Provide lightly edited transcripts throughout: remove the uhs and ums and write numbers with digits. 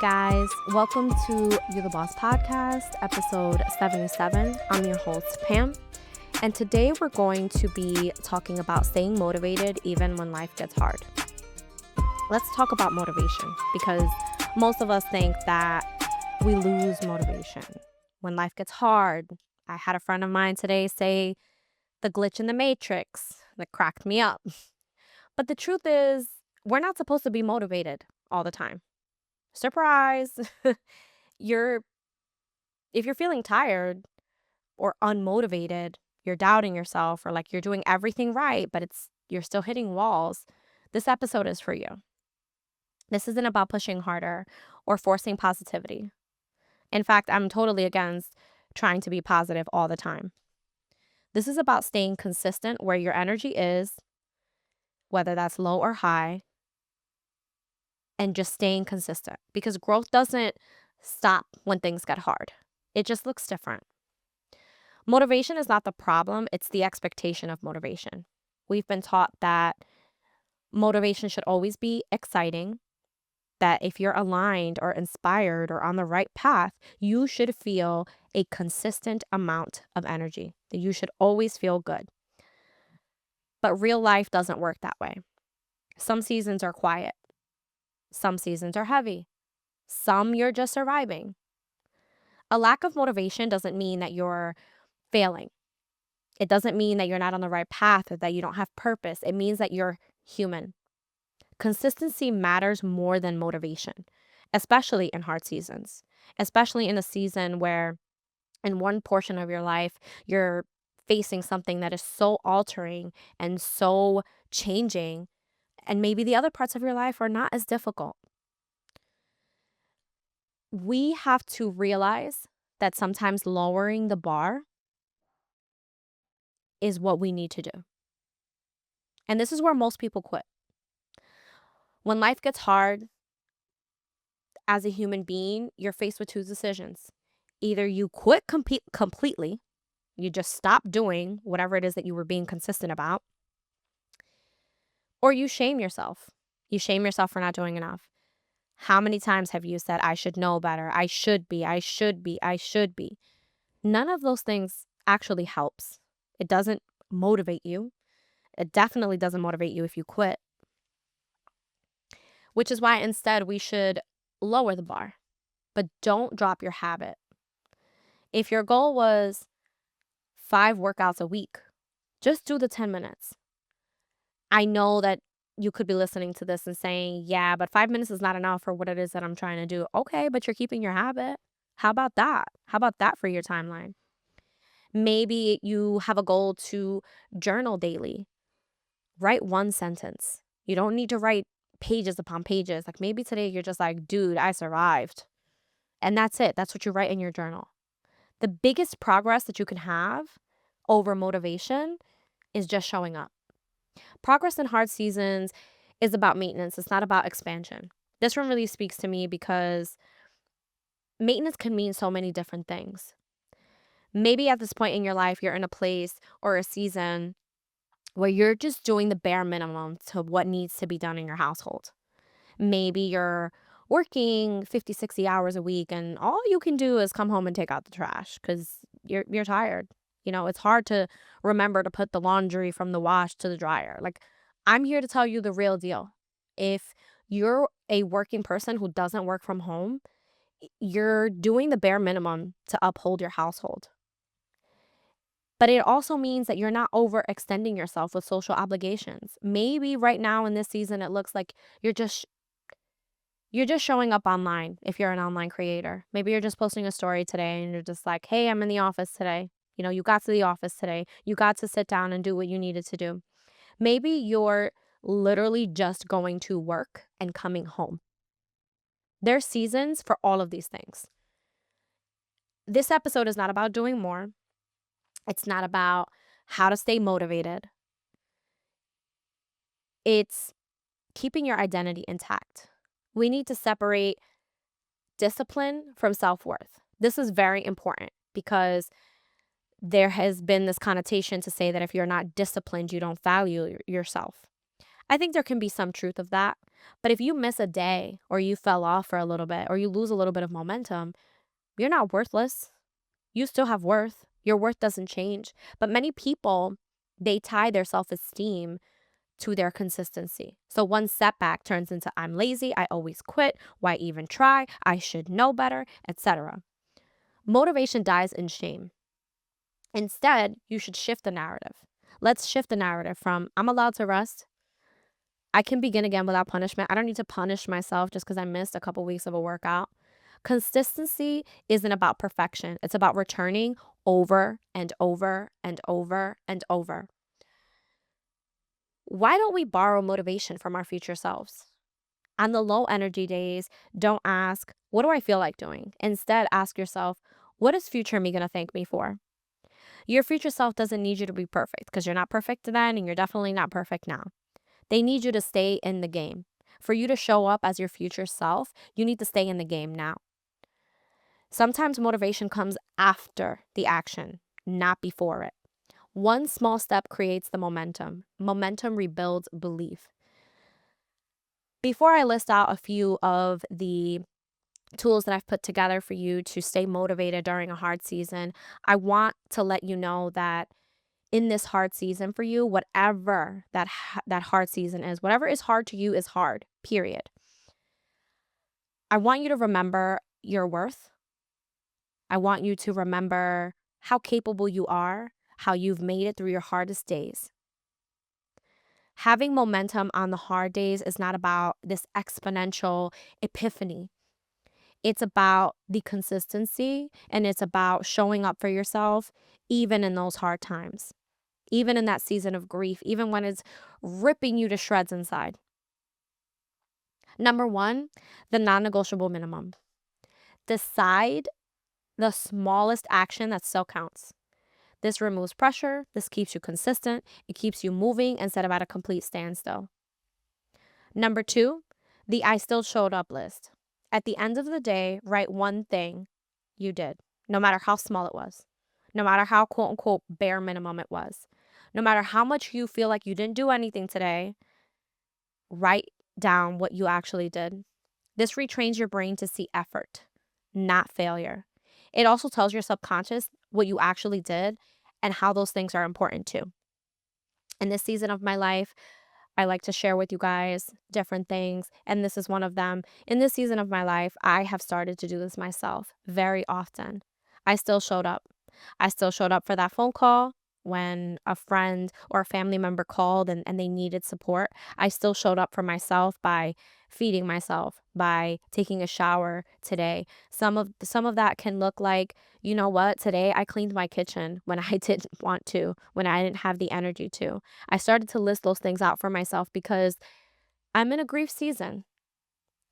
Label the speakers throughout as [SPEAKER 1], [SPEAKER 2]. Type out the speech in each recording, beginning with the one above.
[SPEAKER 1] guys. Welcome to You the Boss podcast, episode 77. I'm your host, Pam. And today we're going to be talking about staying motivated even when life gets hard. Let's talk about motivation because most of us think that we lose motivation when life gets hard. I had a friend of mine today say the glitch in the matrix that cracked me up. But the truth is, we're not supposed to be motivated all the time. Surprise. you're If you're feeling tired or unmotivated, you're doubting yourself or like you're doing everything right, but you're still hitting walls. This episode is for you. This isn't about pushing harder or forcing positivity. In fact, I'm totally against trying to be positive all the time. This is about staying consistent where your energy is, whether that's low or high, and just staying consistent because growth doesn't stop when things get hard. It just looks different. Motivation is not the problem, it's the expectation of motivation. We've been taught that motivation should always be exciting, that if you're aligned or inspired or on the right path, you should feel a consistent amount of energy, that you should always feel good. But real life doesn't work that way. Some seasons are quiet. Some seasons are heavy. Some you're just surviving. A lack of motivation doesn't mean that you're failing. It doesn't mean that you're not on the right path or that you don't have purpose. It means that you're human. Consistency matters more than motivation, especially in hard seasons, especially in a season where in one portion of your life, you're facing something that is so altering and so changing, and maybe the other parts of your life are not as difficult. We have to realize that sometimes lowering the bar is what we need to do. And this is where most people quit. When life gets hard, as a human being, you're faced with two decisions. Either you quit completely, you just stop doing whatever it is that you were being consistent about, or you shame yourself. You shame yourself for not doing enough. How many times have you said, I should know better, I should be, I should be, I should be? None of those things actually helps. It doesn't motivate you. It definitely doesn't motivate you if you quit. Which is why instead we should lower the bar, but don't drop your habit. If your goal was 5 workouts a week, just do the 10 minutes. I know that you could be listening to this and saying, yeah, but 5 minutes is not enough for what it is that I'm trying to do. Okay, but you're keeping your habit. How about that? How about that for your timeline? Maybe you have a goal to journal daily. Write one sentence. You don't need to write pages upon pages. Like maybe today you're just like, dude, I survived. And that's it. That's what you write in your journal. The biggest progress that you can have over motivation is just showing up. Progress in hard seasons is about maintenance. It's not about expansion. This one really speaks to me because maintenance can mean so many different things. Maybe at this point in your life, you're in a place or a season where you're just doing the bare minimum to what needs to be done in your household. Maybe you're working 50, 60 hours a week and all you can do is come home and take out the trash because you're tired. You know, it's hard to remember to put the laundry from the wash to the dryer. Like, I'm here to tell you the real deal. If you're a working person who doesn't work from home, you're doing the bare minimum to uphold your household. But it also means that you're not overextending yourself with social obligations. Maybe right now in this season, it looks like you're just showing up online if you're an online creator. Maybe you're just posting a story today and you're just like, hey, I'm in the office today. You know, you got to the office today. You got to sit down and do what you needed to do. Maybe you're literally just going to work and coming home. There's seasons for all of these things. This episode is not about doing more. It's not about how to stay motivated. It's keeping your identity intact. We need to separate discipline from self-worth. This is very important because there has been this connotation to say that if you're not disciplined, you don't value yourself. I think there can be some truth of that. But if you miss a day or you fell off for a little bit or you lose a little bit of momentum, you're not worthless. You still have worth. Your worth doesn't change. But many people, they tie their self-esteem to their consistency. So one setback turns into I'm lazy, I always quit, why even try, I should know better, etc. Motivation dies in shame. Instead, you should shift the narrative. Let's shift the narrative from I'm allowed to rest. I can begin again without punishment. I don't need to punish myself just because I missed a couple weeks of a workout. Consistency isn't about perfection. It's about returning over and over and over and over. Why don't we borrow motivation from our future selves? On the low energy days, don't ask, what do I feel like doing? Instead, ask yourself, what is future me going to thank me for? Your future self doesn't need you to be perfect because you're not perfect then and you're definitely not perfect now. They need you to stay in the game. For you to show up as your future self, you need to stay in the game now. Sometimes motivation comes after the action, not before it. One small step creates the momentum. Momentum rebuilds belief. Before I list out a few of the tools that I've put together for you to stay motivated during a hard season, I want to let you know that in this hard season for you, whatever that hard season is, whatever is hard to you is hard, period. I want you to remember your worth. I want you to remember how capable you are, how you've made it through your hardest days. Having momentum on the hard days is not about this exponential epiphany. It's about the consistency and it's about showing up for yourself even in those hard times, even in that season of grief, even when it's ripping you to shreds inside. Number one, the non-negotiable minimum. Decide the smallest action that still counts. This removes pressure. This keeps you consistent. It keeps you moving instead of at a complete standstill. Number two, the I still showed up list. At the end of the day, write one thing you did, no matter how small it was, no matter how quote unquote bare minimum it was, no matter how much you feel like you didn't do anything today, write down what you actually did. This retrains your brain to see effort, not failure. It also tells your subconscious what you actually did and how those things are important too. In this season of my life, I like to share with you guys different things, and this is one of them. In this season of my life, I have started to do this myself very often. I still showed up. I still showed up for that phone call when a friend or a family member called and they needed support. I still showed up for myself by feeding myself, by taking a shower today. Some of that can look like, you know what, today I cleaned my kitchen when I didn't want to, when I didn't have the energy to. I started to list those things out for myself because I'm in a grief season.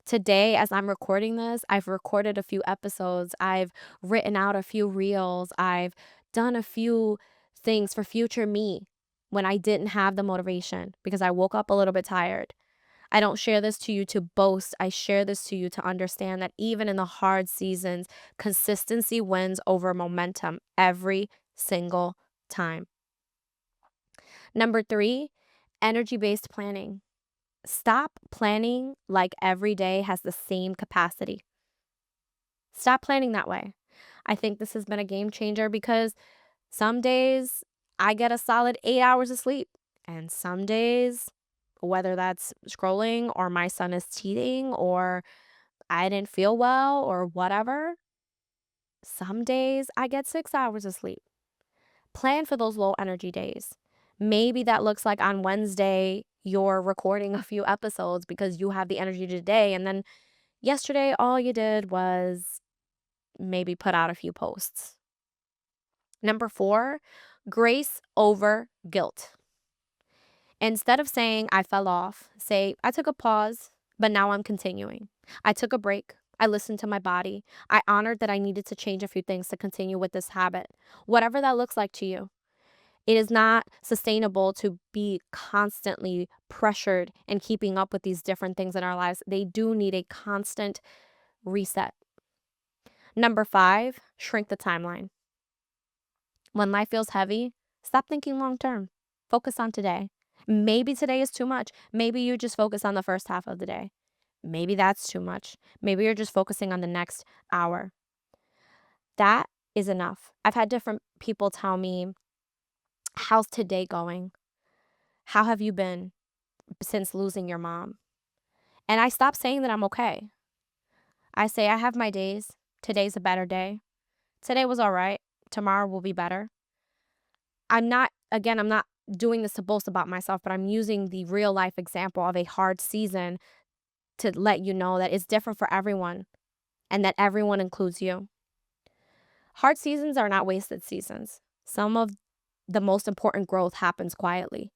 [SPEAKER 1] Today, as I'm recording this, I've recorded a few episodes. I've written out a few reels. I've done a few things for future me when I didn't have the motivation because I woke up a little bit tired. I don't share this to you to boast. I share this to you to understand that even in the hard seasons, consistency wins over momentum every single time. Number three, energy-based planning. Stop planning like every day has the same capacity. Stop planning that way. I think this has been a game changer because some days I get a solid 8 hours of sleep, and some days, whether that's scrolling or my son is teething or I didn't feel well or whatever, some days I get 6 hours of sleep. Plan for those low energy days. Maybe that looks like on Wednesday, you're recording a few episodes because you have the energy today. And then yesterday, all you did was maybe put out a few posts. Number four, grace over guilt. Instead of saying I fell off, say I took a pause, but now I'm continuing. I took a break. I listened to my body. I honored that I needed to change a few things to continue with this habit, whatever that looks like to you. It is not sustainable to be constantly pressured and keeping up with these different things in our lives. They do need a constant reset. Number five, shrink the timeline. When life feels heavy, stop thinking long term. Focus on today. Maybe today is too much. Maybe you just focus on the first half of the day. Maybe that's too much. Maybe you're just focusing on the next hour. That is enough. I've had different people tell me, how's today going? How have you been since losing your mom? And I stopped saying that I'm okay. I say I have my days. Today's a better day. Today was all right. Tomorrow will be better. I'm not doing this to boast about myself, but I'm using the real life example of a hard season to let you know that it's different for everyone and that everyone includes you. Hard seasons are not wasted seasons. Some of the most important growth happens quietly.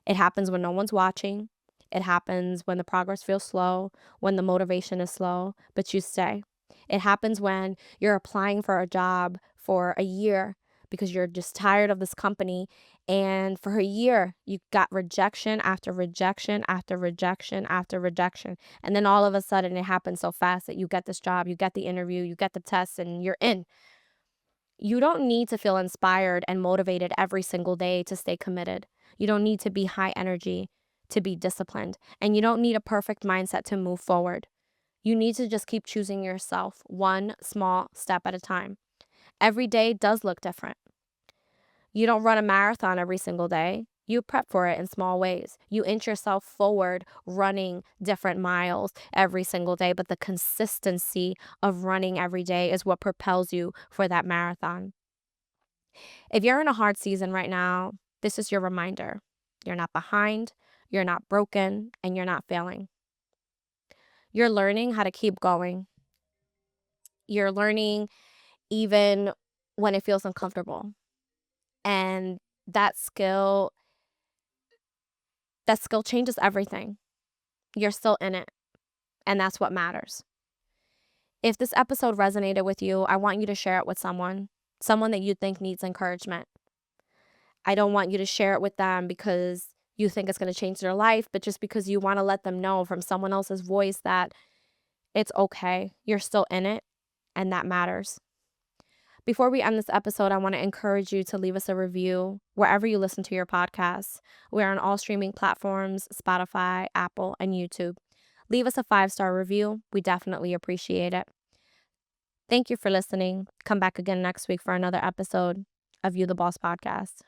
[SPEAKER 1] It happens when no one's watching. It happens when the progress feels slow, when the motivation is slow, but you stay. It happens when you're applying for a job for a year because you're just tired of this company. And for a year, you got rejection after rejection after rejection after rejection. And then all of a sudden, it happens so fast that you get this job, you get the interview, you get the test, and you're in. You don't need to feel inspired and motivated every single day to stay committed. You don't need to be high energy to be disciplined. And you don't need a perfect mindset to move forward. You need to just keep choosing yourself one small step at a time. Every day does look different. You don't run a marathon every single day. You prep for it in small ways. You inch yourself forward running different miles every single day, but the consistency of running every day is what propels you for that marathon. If you're in a hard season right now, this is your reminder. You're not behind, you're not broken, and you're not failing. You're learning how to keep going. You're learning even when it feels uncomfortable. And that skill changes everything. You're still in it, and that's what matters. If this episode resonated with you, I want you to share it with someone that you think needs encouragement. I don't want you to share it with them because you think it's going to change their life, but just because you want to let them know from someone else's voice that it's okay. You're still in it, and that matters. Before we end this episode, I want to encourage you to leave us a review wherever you listen to your podcasts. We're on all streaming platforms, Spotify, Apple, and YouTube. Leave us a 5-star review. We definitely appreciate it. Thank you for listening. Come back again next week for another episode of You the Boss podcast.